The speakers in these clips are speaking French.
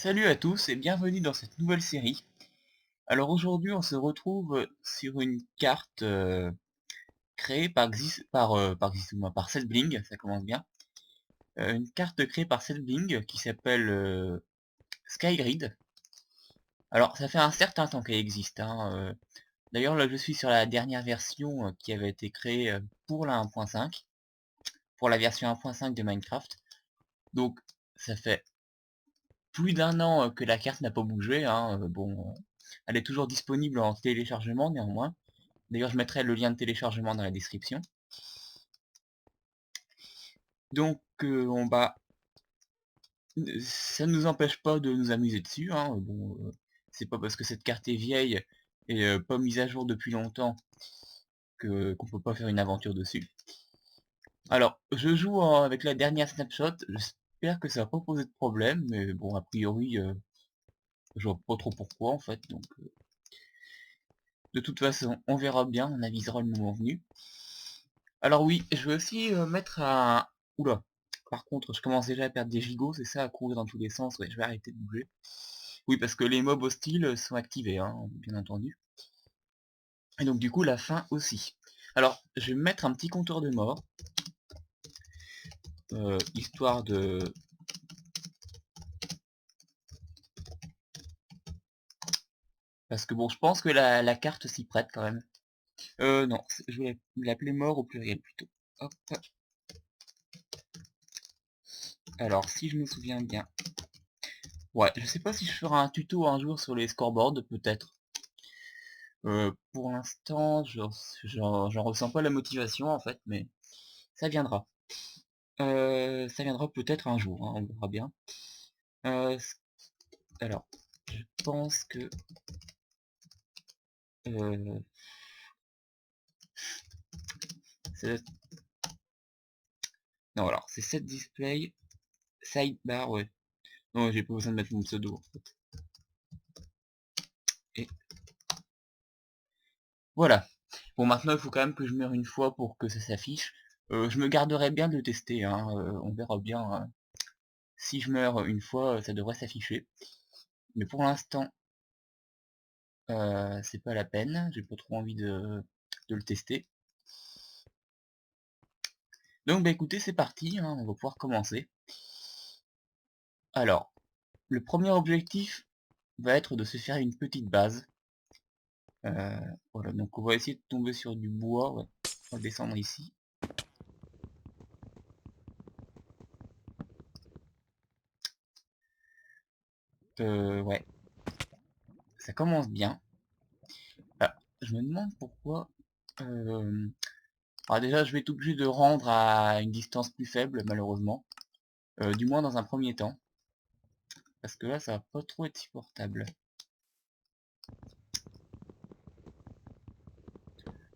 Salut à tous et bienvenue dans cette nouvelle série. Alors aujourd'hui on se retrouve sur une carte créée par Setbling, ça commence bien. Une carte créée par Setbling qui s'appelle Skygrid. Alors ça fait un certain temps qu'elle existe, hein. D'ailleurs là je suis sur la dernière version qui avait été créée pour la 1.5, pour la version 1.5 de Minecraft. Donc ça fait plus d'un an que la carte n'a pas bougé, hein. Bon, elle est toujours disponible en téléchargement néanmoins. D'ailleurs, je mettrai le lien de téléchargement dans la description. Donc, ça ne nous empêche pas de nous amuser dessus, hein. Bon, c'est pas parce que cette carte est vieille et pas mise à jour depuis longtemps que qu'on peut pas faire une aventure dessus. Alors, je joue avec la dernière snapshot. J'espère que ça va pas poser de problème, mais bon, a priori, je vois pas trop pourquoi en fait. Donc, de toute façon, on verra bien, on avisera le moment venu. Alors oui, je vais aussi mettre un... Oula. Par contre, je commence déjà à perdre des gigots, c'est ça, à courir dans tous les sens. Ouais, je vais arrêter de bouger. Oui, parce que les mobs hostiles sont activés, hein, bien entendu. Et donc du coup, la faim aussi. Alors, je vais mettre un petit compteur de mort, histoire de... Parce que bon, je pense que la carte s'y prête quand même. Non, je vais l'appeler mort au pluriel plutôt. Hop. Alors, si je me souviens bien... Ouais, je sais pas si je ferai un tuto un jour sur les scoreboards, peut-être. Pour l'instant, j'en ressens pas la motivation en fait, mais ça viendra. Ça viendra peut-être un jour, hein, on verra bien. Euh, alors, je pense que... Euh, c'est- non, alors, c'est set display, sidebar, ouais. Non, j'ai pas besoin de mettre mon pseudo en fait. Et voilà. Bon, maintenant, il faut quand même que je meure une fois pour que ça s'affiche. Je me garderai bien de le tester, hein, on verra bien, hein. Si je meurs une fois, ça devrait s'afficher. Mais pour l'instant, c'est pas la peine, j'ai pas trop envie de le tester. Donc bah écoutez, c'est parti, hein, on va pouvoir commencer. Alors, le premier objectif va être de se faire une petite base. Euh, voilà, donc on va essayer de tomber sur du bois, ouais. On va descendre ici. Ouais, ça commence bien. Ah, je me demande pourquoi... Alors déjà, je vais être obligé de rendre à une distance plus faible, malheureusement. Du moins dans un premier temps. Parce que là, ça va pas trop être supportable.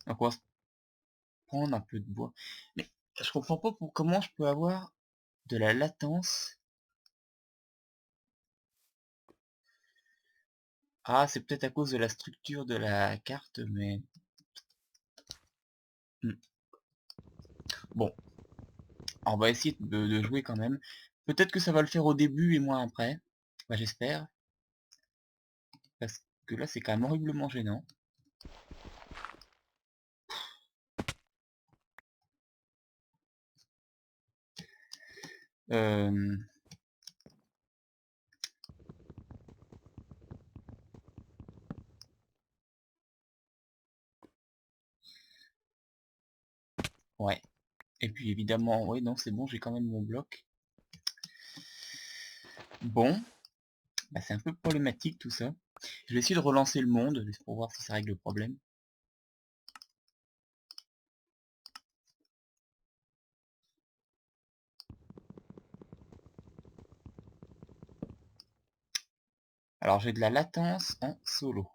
Donc on va se prendre un peu de bois. Mais je comprends pas comment je peux avoir de la latence. Ah, c'est peut-être à cause de la structure de la carte, mais... Hmm. Bon, on va essayer de jouer quand même. Peut-être que ça va le faire au début et moins après. Bah, j'espère. Parce que là, c'est quand même horriblement gênant. Euh, ouais. Et puis évidemment, ouais, non, c'est bon, j'ai quand même mon bloc. Bon, bah, c'est un peu problématique tout ça. Je vais essayer de relancer le monde, juste pour voir si ça règle le problème. Alors j'ai de la latence en solo.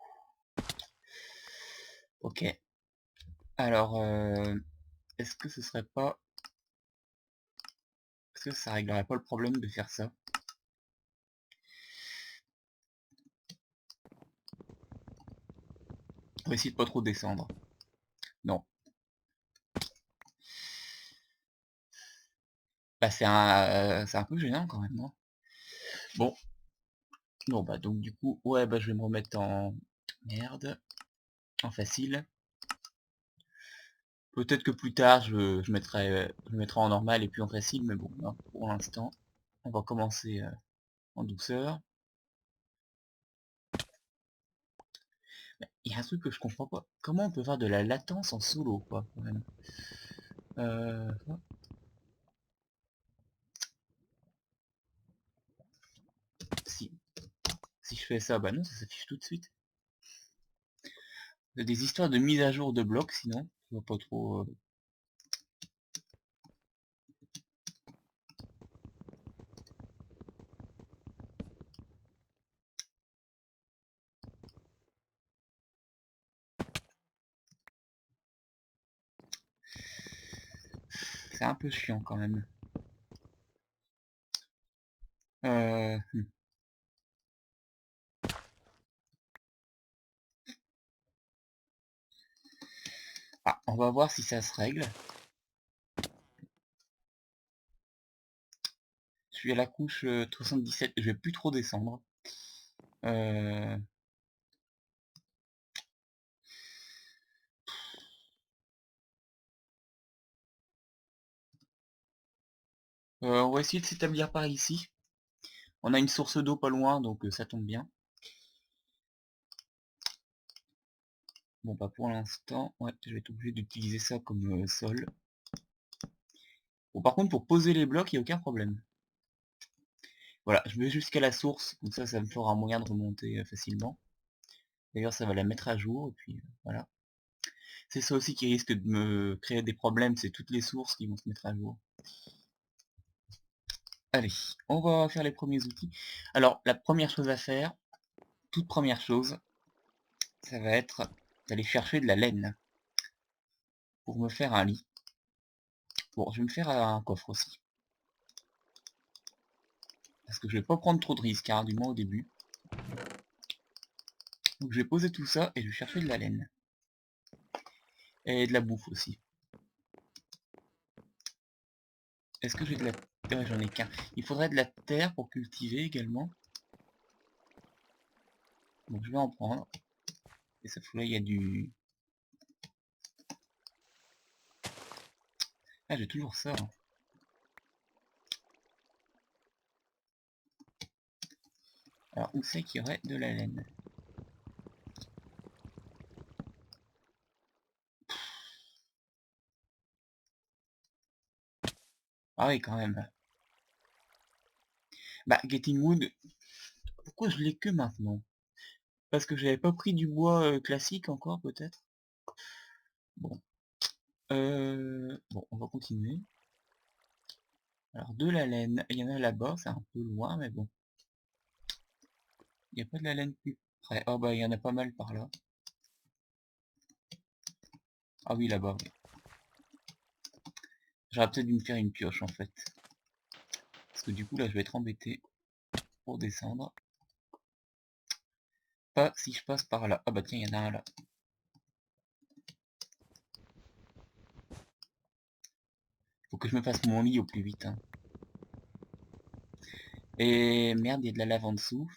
Ok. Alors, est-ce que ce serait pas... Est-ce que ça réglerait pas le problème de faire ça? On va essayer de pas trop descendre. Non. Bah c'est un peu gênant quand même, non? Bon, Non bah donc du coup, ouais bah je vais me remettre en... Merde. En facile. Peut-être que plus tard je mettrai en normal et puis en facile, mais bon, hein, pour l'instant, on va commencer en douceur. Il y a un truc que je comprends pas. Comment on peut faire de la latence en solo, quoi, quand même. Euh... Si, si je fais ça, bah non, ça s'affiche tout de suite. Il y a des histoires de mise à jour de blocs, sinon, je vois pas trop... C'est un peu chiant, quand même. Euh... hmm. Ah, on va voir si ça se règle. Je suis à la couche 77, je vais plus trop descendre. Euh... on va essayer de s'établir par ici. On a une source d'eau pas loin, donc ça tombe bien. Bon bah pour l'instant, ouais, je vais être obligé d'utiliser ça comme sol. Bon par contre pour poser les blocs, il n'y a aucun problème. Voilà, je vais jusqu'à la source, comme ça me fera un moyen de remonter facilement. D'ailleurs ça va la mettre à jour, et puis voilà. C'est ça aussi qui risque de me créer des problèmes, c'est toutes les sources qui vont se mettre à jour. Allez, on va faire les premiers outils. Alors la première chose à faire, toute première chose, ça va être d'aller chercher de la laine pour me faire un lit. Bon, je vais me faire un coffre aussi. Parce que je vais pas prendre trop de risques, hein, du moins au début. Donc je vais poser tout ça et je vais chercher de la laine. Et de la bouffe aussi. Est-ce que j'ai de la... Ouais, j'en ai qu'un. Il faudrait de la terre pour cultiver également. Donc je vais en prendre. Et ça fout là, il y a du... Ah, j'ai toujours ça, hein. Alors, où c'est qu'il y aurait de la laine? Ah oui, quand même. Bah, Getting Wood, pourquoi je l'ai que maintenant? Parce que j'avais pas pris du bois classique encore, peut-être? Bon. Bon, on va continuer. Alors, de la laine. Il y en a là-bas, c'est un peu loin, mais bon. Il n'y a pas de la laine plus près. Oh bah, il y en a pas mal par là. Ah oui, là-bas, oui. J'aurais peut-être dû me faire une pioche, en fait. Parce que du coup, là, je vais être embêté pour descendre. Pas si je passe par là. Ah bah tiens, il y en a un là. Faut que je me fasse mon lit au plus vite, hein. Et merde, il y a de la lave en dessous.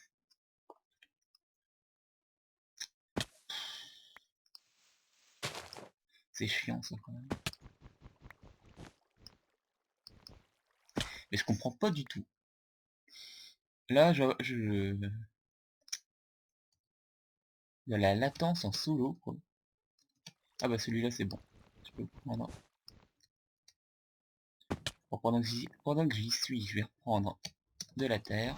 C'est chiant, ça, quand même. Mais je comprends pas du tout. Là, de la latence en solo, quoi. Ah bah celui-là, c'est bon. Je peux prendre... Bon, pendant que j'y suis, je vais reprendre de la terre.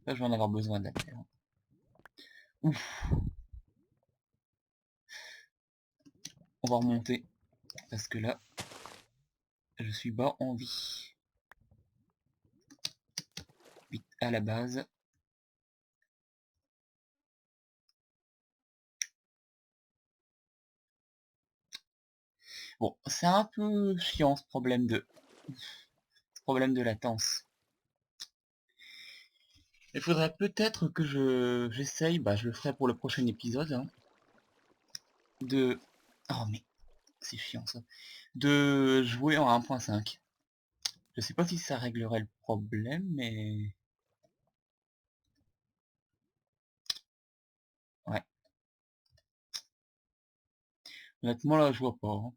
Là, je vais en avoir besoin de la terre. Ouf, on va remonter. Parce que là, je suis bas en vie. Vite à la base. Bon, c'est un peu chiant ce problème de latence. Il faudrait peut-être que j'essaye, bah je le ferai pour le prochain épisode, hein, de... Oh mais c'est chiant ça. De jouer en 1.5. Je sais pas si ça réglerait le problème, mais... Honnêtement, là, je vois pas, hein.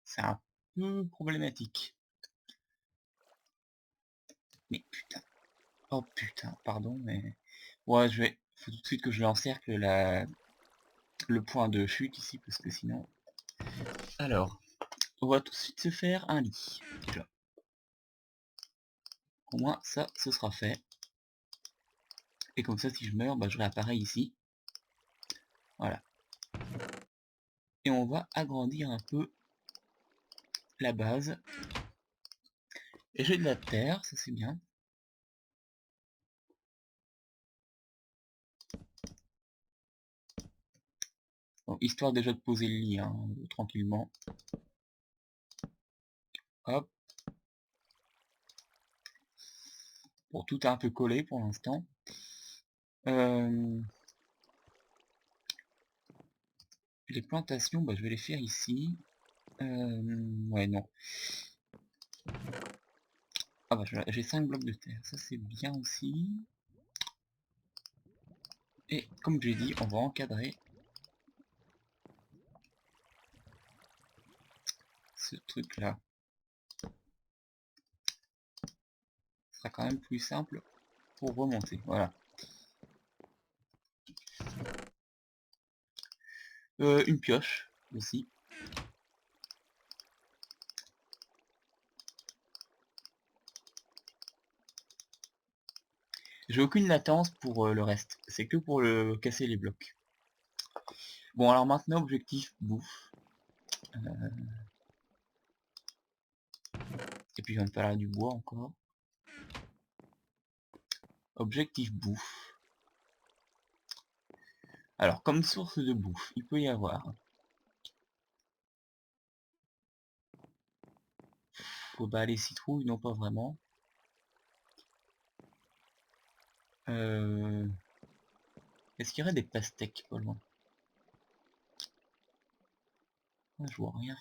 C'est un peu problématique. Mais putain. Oh putain, pardon, mais... Ouais, faut tout de suite que je l'encercle le point de chute ici, parce que sinon... Alors, on va tout de suite se faire un lit, déjà. Au moins, ça, ce sera fait. Et comme ça, si je meurs, bah, je réapparais ici. Voilà. Et on va agrandir un peu la base. Et j'ai de la terre, ça c'est bien. Bon, histoire déjà de poser le lit, hein, tranquillement. Hop. Bon, tout est un peu collé pour l'instant. Les plantations, bah, je vais les faire ici. Ouais, non. Ah bah, j'ai 5 blocs de terre, ça c'est bien aussi. Et comme j'ai dit, on va encadrer ce truc-là. Ce sera quand même plus simple pour remonter, voilà. Une pioche aussi. J'ai aucune latence pour le reste, c'est que pour casser les blocs. Bon, alors maintenant, objectif bouffe. Et puis il va me falloir du bois encore. Objectif bouffe. Alors, comme source de bouffe, il peut y avoir... Faut bah les citrouilles, non pas vraiment. Est-ce qu'il y aurait des pastèques pas loin? Ah, je vois rien.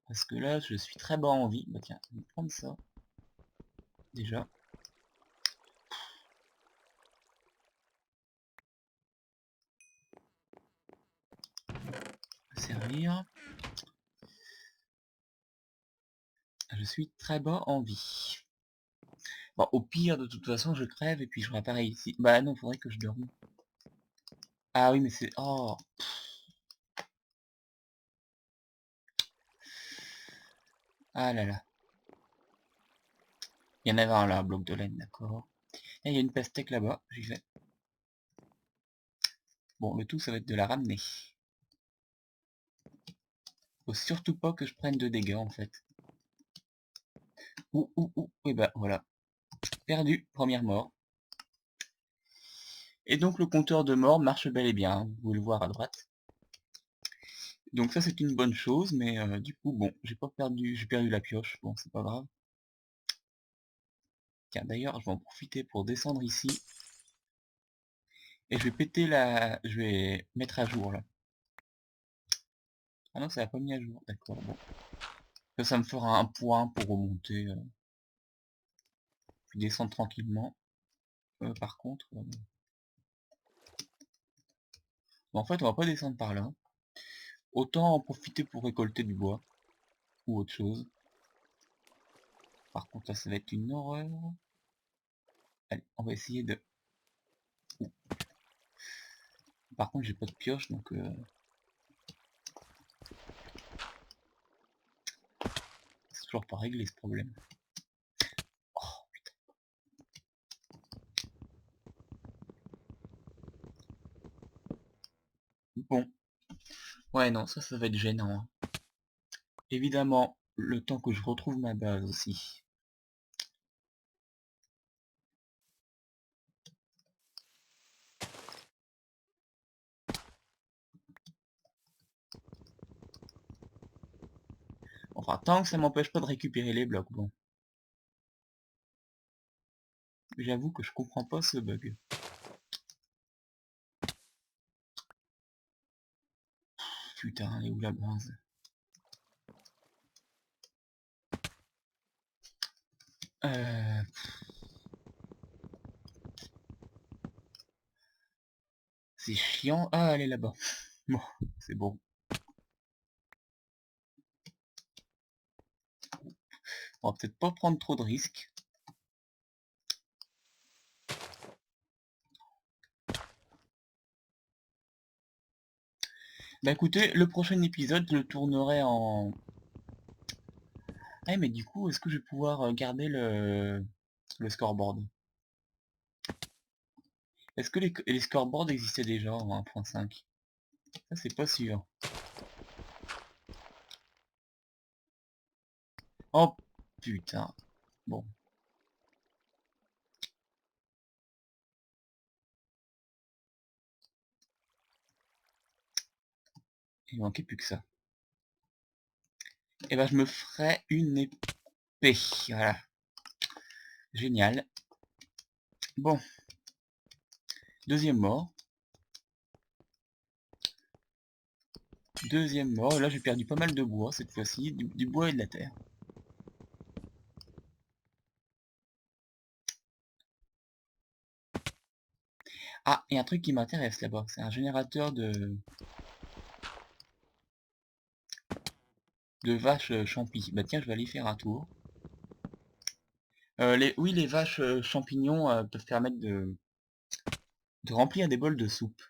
Parce que là, je suis très bas en vie. Bah tiens, je vais prendre ça. Déjà. Servir. Je suis très bas en vie. Bon, au pire, de toute façon, je crève et puis je réapparais ici. Bah non, faudrait que je dorme. Ah oui, mais c'est... Oh. Ah là là. Il y en avait un là, un bloc de laine, d'accord. Et il y a une pastèque là-bas, j'y vais. Bon, le tout, ça va être de la ramener. Faut surtout pas que je prenne de dégâts, en fait. Ouh, et bah voilà. Perdu, première mort. Et donc le compteur de mort marche bel et bien, hein, vous pouvez le voir à droite. Donc ça c'est une bonne chose, mais du coup bon, j'ai perdu la pioche, bon c'est pas grave. Tiens d'ailleurs je vais en profiter pour descendre ici. Et je vais je vais mettre à jour là. Ah non ça n'a pas mis à jour, d'accord, bon. Ça me fera un point pour remonter, puis descendre tranquillement. Par contre, bon, en fait on va pas descendre par là. Autant en profiter pour récolter du bois, ou autre chose. Par contre là ça va être une horreur. Allez, on va essayer de... Ouh. Par contre j'ai pas de pioche donc... C'est toujours pas réglé ce problème. Oh, putain. Bon. Ouais non, ça va être gênant, hein. Évidemment, le temps que je retrouve ma base aussi. Enfin, tant que ça m'empêche pas de récupérer les blocs, bon. J'avoue que je comprends pas ce bug. Putain, elle est où la base? C'est chiant. Ah, elle est là-bas. Bon, c'est bon. On va peut-être pas prendre trop de risques. Bah écoutez, le prochain épisode, je le tournerai en... Ah mais du coup, est-ce que je vais pouvoir garder le scoreboard? Est-ce que les scoreboards existaient déjà en 1.5? Ça c'est pas sûr. Oh putain. Bon. Il manquait plus que ça. Et ben je me ferai une épée. Voilà. Génial. Bon. Deuxième mort. Deuxième mort. Là j'ai perdu pas mal de bois cette fois-ci. Du bois et de la terre. Ah, et un truc qui m'intéresse là-bas. C'est un générateur de vaches champis. Bah tiens, je vais aller faire un tour. Oui, les vaches champignons peuvent permettre de remplir des bols de soupe.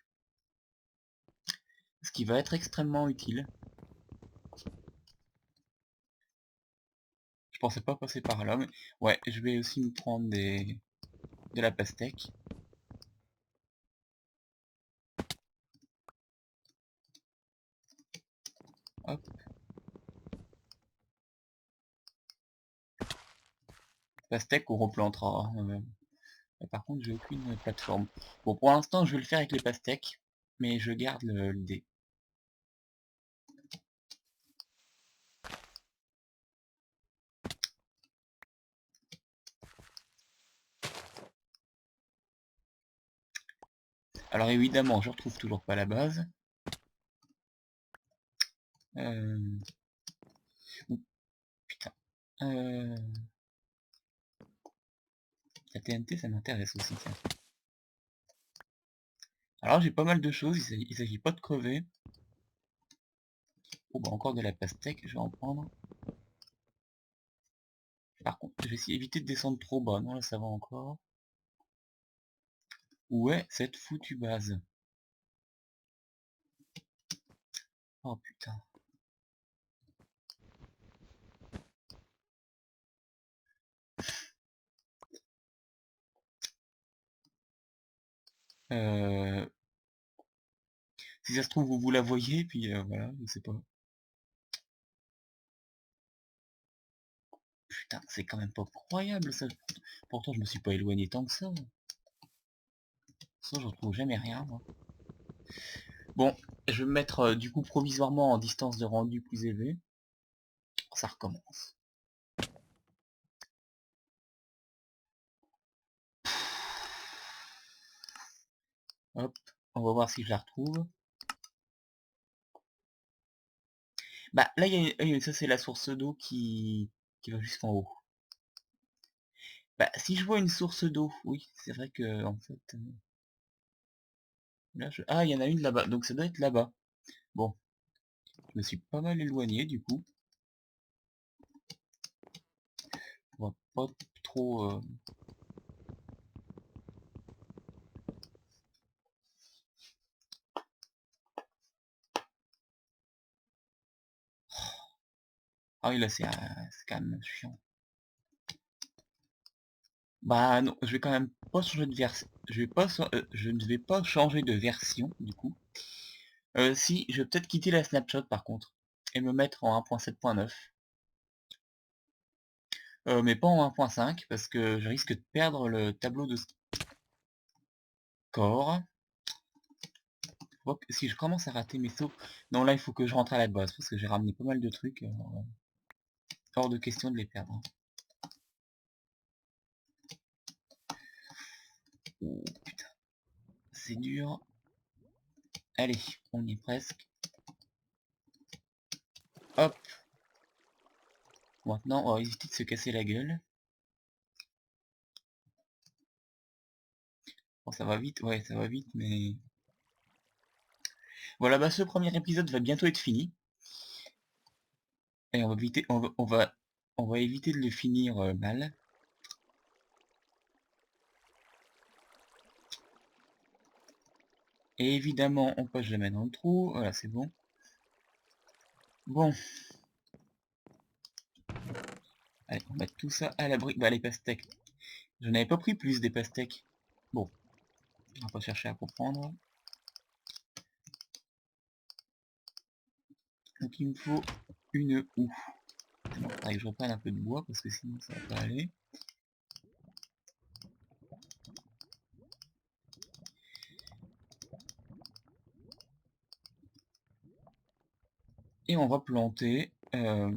Ce qui va être extrêmement utile. Je pensais pas passer par là, mais ouais, je vais aussi me prendre de la pastèque. Hop. Pastèque on replantera. Par contre, j'ai aucune plateforme. Bon, pour l'instant, je vais le faire avec les pastèques, mais je garde le dé. Alors évidemment, je retrouve toujours pas la base. Euh... ouh, putain. La TNT, ça m'intéresse aussi, tiens. Alors j'ai pas mal de choses, il s'agit pas de crever. Oh bah encore de la pastèque, je vais en prendre. Par contre, je vais essayer d'éviter de descendre trop bas. Non, là ça va encore. Où est cette foutue base? Oh putain. Euh... Si ça se trouve, vous la voyez, puis voilà, je sais pas. Putain, c'est quand même pas croyable ça. Pourtant, je me suis pas éloigné tant que ça. Ça, je retrouve jamais rien, moi. Bon, je vais me mettre du coup provisoirement en distance de rendu plus élevée. Ça recommence. Hop, on va voir si je la retrouve. Bah là, ça c'est la source d'eau qui va jusqu'en haut. Bah si je vois une source d'eau, oui, c'est vrai que en fait... là, ah, il y en a une là-bas, donc ça doit être là-bas. Bon, je me suis pas mal éloigné du coup. On va pas trop... Ah oui, là c'est quand même chiant. Bah non, je vais quand même pas changer de version. Je ne vais pas changer de version du coup. Si, je vais peut-être quitter la snapshot par contre et me mettre en 1.7.9. Mais pas en 1.5 parce que je risque de perdre le tableau de score. Si je commence à rater mes sauts, non là il faut que je rentre à la base parce que j'ai ramené pas mal de trucs. Hors de question de les perdre, hein. Oh putain, c'est dur. Allez, on y est presque. Hop. Maintenant, on va éviter de se casser la gueule. Bon, ça va vite, ouais, ça va vite, mais... Voilà, bah ce premier épisode va bientôt être fini. Et on va éviter, on va éviter de le finir mal. Et évidemment, on passe jamais dans le trou. Voilà, c'est bon. Bon. Allez, on va mettre tout ça à l'abri. Bah, les pastèques. Je n'avais pas pris plus des pastèques. Bon. On va pas chercher à comprendre. Donc, il me faut une houe. Bon, faudrait que je reprenne un peu de bois parce que sinon ça va pas aller. Et on va planter. Je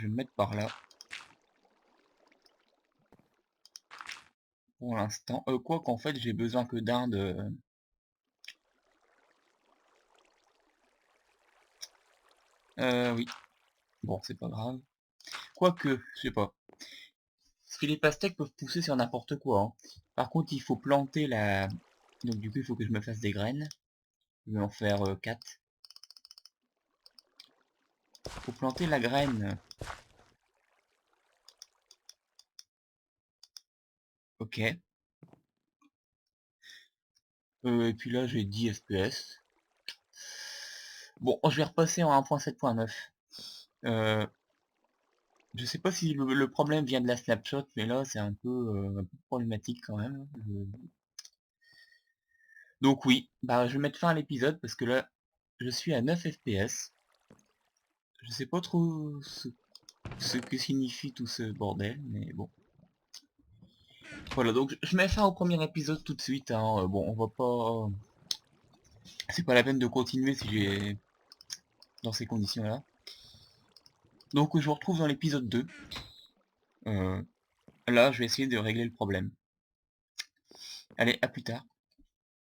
vais me mettre par là. Pour l'instant. Quoi qu'en fait, j'ai besoin que d'un de... oui. Bon, c'est pas grave. Quoique, je sais pas. Parce que les pastèques peuvent pousser sur n'importe quoi. Hein. Par contre, il faut planter la... Donc du coup, il faut que je me fasse des graines. Je vais en faire 4. Faut planter la graine. Ok. Et puis là, j'ai 10 FPS. Bon, je vais repasser en 1.7.9. Je sais pas si le problème vient de la snapshot, mais là, c'est un peu problématique quand même. Donc oui, bah je vais mettre fin à l'épisode parce que là, je suis à 9 FPS. Je sais pas trop ce que signifie tout ce bordel, mais bon. Voilà, donc je mets fin au premier épisode tout de suite. Hein. Bon, on va pas... C'est pas la peine de continuer si j'ai... dans ces conditions-là. Donc je vous retrouve dans l'épisode 2. Là, je vais essayer de régler le problème. Allez, à plus tard.